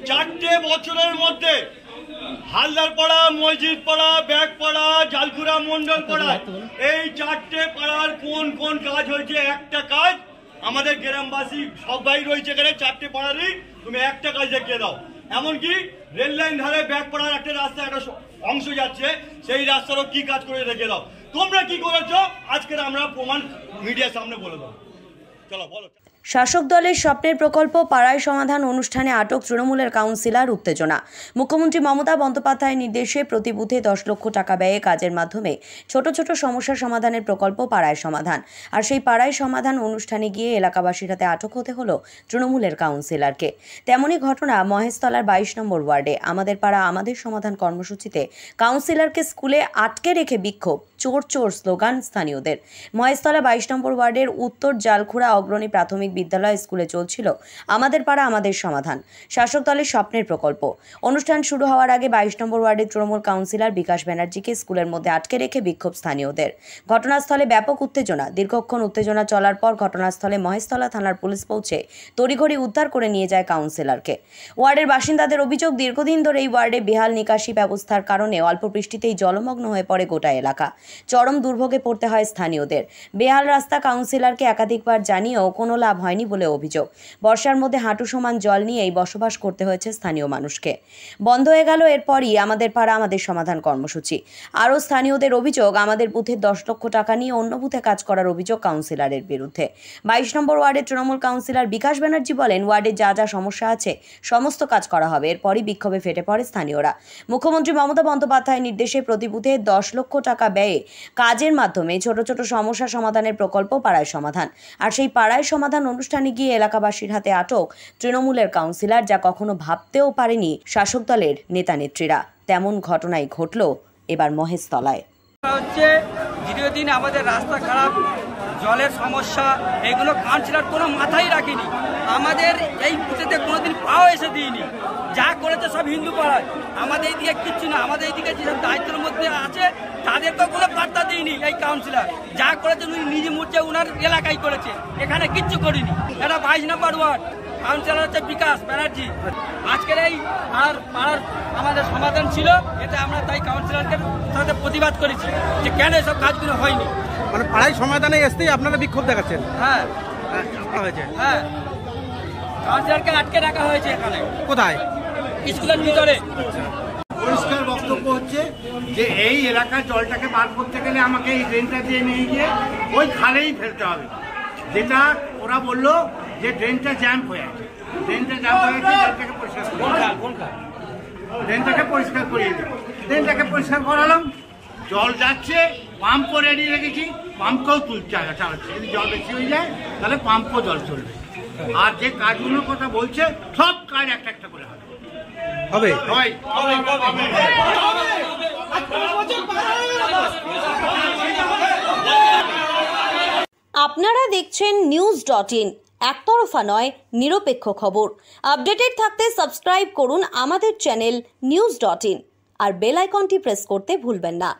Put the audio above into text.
4টে বছরের মধ্যে হালদার পাড়া, মসজিদ পাড়া, ব্যাগ পাড়া, জালকুড়া মন্ডল পাড়া, এই 4টে পাড়ার কোন কোন কাজ হয়েছে? একটা কাজ আমাদের গ্রামবাসী সবাই রয়েছে এখানে, 4টে পাড়ারই তুমি একটা কাজ দেখিয়ে দাও। এমনকি রেল লাইন ধারে ব্যাগ পাড়ার একটা রাস্তা, একটা অংশ যাচ্ছে, সেই রাস্তারও কি কাজ করে রেখে দাও। তোমরা কি করেছো আজকের আমরা প্রমাণ মিডিয়ার সামনে বলে দাও। চলো বলো। শাসক দলের স্বপ্নের প্রকল্প পাড়ায় সমাধান অনুষ্ঠানে আটক তৃণমূলের কাউন্সিলর। উত্তেজনা। মুখ্যমন্ত্রী মমতা বন্দ্যোপাধ্যায়ের নির্দেশে প্রতি বুথে 10 লক্ষ টাকা ব্যয়ে কাজের মাধ্যমে ছোট ছোট সমস্যা সমাধানের প্রকল্প পাড়ায় সমাধান। আর সেই পাড়ায় সমাধান অনুষ্ঠানে গিয়ে এলাকাবাসীর হাতে আটক হতে হলো তৃণমূলের কাউন্সিলরকে। তেমনই ঘটনা মহেশতলার 22 নম্বর ওয়ার্ডে আমাদের পাড়া আমাদের সমাধান কর্মসূচিতে কাউন্সিলরকে স্কুলে আটকে রেখে বিক্ষোভ, চোর চোর স্লোগান স্থানীয়দের। মহেশতলা 22 নম্বর ওয়ার্ডের উত্তর জালখুড়া অগ্রণী প্রাথমিক বিদ্যালয় স্কুলে চলছিল আমাদের পাড়া আমাদের সমাধান, শাসক দলের স্বপ্নের প্রকল্প। অনুষ্ঠান শুরু হওয়ার আগে 22 নম্বর ওয়ার্ডের তৃণমূল কাউন্সিলর বিকাশ ব্যানার্জিকে স্কুলের মধ্যে আটকে রেখে বিক্ষোভ স্থানীয়দের। ঘটনাস্থলে ব্যাপক উত্তেজনা। দীর্ঘক্ষণ উত্তেজনা চলার পর ঘটনাস্থলে মহেশতলা থানার পুলিশ পৌঁছে তড়িঘড়ি উদ্ধার করে নিয়ে যায় কাউন্সিলরকে। ওয়ার্ডের বাসিন্দাদের অভিযোগ, দীর্ঘদিন ধরে এই ওয়ার্ডে বেহাল নিকাশি ব্যবস্থার কারণে অল্প বৃষ্টিতেই জলমগ্ন হয়ে পড়ে গোটা এলাকা। চরম দুর্ভোগে পড়তে হয় স্থানীয়দের। বেহাল রাস্তা কাউন্সিলরকে একাধিকবার জানিয়েও কোনো লাভ হয়নি বলে অভিযোগ। বর্ষার মধ্যে হাঁটু সমান জল নিয়েই বসবাস করতে হয়েছে স্থানীয় মানুষকে। বন্ধ হয়ে গেল এরপরই আমাদের পাড়া আমাদের সমাধান কর্মসূচি। আরও স্থানীয়দের অভিযোগ, আমাদের বুথে 10 লক্ষ টাকা নিয়ে অন্য বুথে কাজ করার অভিযোগ কাউন্সিলরের বিরুদ্ধে। 22 নম্বর ওয়ার্ডের তৃণমূল কাউন্সিলর বিকাশ ব্যানার্জি বলেন, ওয়ার্ডে যা যা সমস্যা আছে সমস্ত কাজ করা হবে। এরপরই বিক্ষোভে ফেটে পড়ে স্থানীয়রা। মুখ্যমন্ত্রী মমতা বন্দ্যোপাধ্যায়ের নির্দেশে প্রতি বুথে 10 লক্ষ টাকা ব্যয়ে কাজের মাধ্যমে ছোট ছোট সমস্যা সমাধানের প্রকল্প পাড়ায় সমাধান। আর সেই পাড়ায় সমাধান অনুষ্ঠানে গিয়ে এলাকাবাসীর হাতে আটক তৃণমূলের কাউন্সিলর, যা কখনো ভাবতেও পারেনি শাসক দলের নেতা নেত্রীরা। তেমন ঘটনাই ঘটল এবার মহেশতলায়। দীর্ঘদিন আমাদের রাস্তা খারাপ, জলের সমস্যা, এগুলো কাউন্সিলর কোনো মাথায় রাখিনি। আমাদের এই বুথেতে কোনোদিন পাও এসে দিইনি। যা করেছে সব হিন্দু পাড়ায়, আমাদের এইদিকে কিচ্ছু না। আমাদের এইদিকে যেসব দায়িত্বের মধ্যে আছে তাদেরকেও কোনো বার্তা দিইনি। এই কাউন্সিলর যা করেছে উনি নিজে মুহূর্তে উনার এলাকায় করেছে, এখানে কিচ্ছু করিনি। এটা 22 নম্বর ওয়ার্ড, কাউন্সিলর হচ্ছে বিকাশ ব্যানার্জি। আজকের এই পাড়ার আমাদের সমাধান ছিল, এতে আমরা তাই কাউন্সিলরকে সাথে প্রতিবাদ করেছি যে কেন এসব কাজগুলো হয়নি। মানে পাড়ায় সমাধানে আসতেই আপনারা বিক্ষোভ দেখাচ্ছেন? হ্যাঁ হয়েছে। হ্যাঁ, কাউন্সিলরকে আটকে রাখা হয়েছে এখানে। কোথায়? স্কুলের ভিতরে। পরিষ্কার বক্তব্য হচ্ছে যে এই এলাকার জলটাকে বার করতে গেলে আমাকে এই ড্রেনটা দিয়ে নিয়ে গিয়ে ওই খালেই ফেলতে হবে। যেটা ওরা বললো যে ড্রেনটা জ্যাম হয়ে আছে, ড্রেনটা জ্যাম হয়ে গেছে, ড্রেনটাকে পরিষ্কার ড্রেনটাকে পরিষ্কার করিয়ে দিই। ড্রেনটাকে পরিষ্কার করালাম, জল যাচ্ছে, পাম্পও রেডি রেখেছি, পাম্পকেও তুলতে চালাচ্ছে। যদি জল বেশি হয়ে যায় তাহলে পাম্পও জল চলবে। আর যে কাজগুলোর কথা বলছে সব কাজ একটা একটা করে হবে। আপনারা দেখছেন news.in, একতরফা নয়, নিরপেক্ষ খবর। আপডেটেড থাকতে সাবস্ক্রাইব করুন আমাদের চ্যানেল news.in আর বেল আইকনটি প্রেস করতে ভুলবেন না।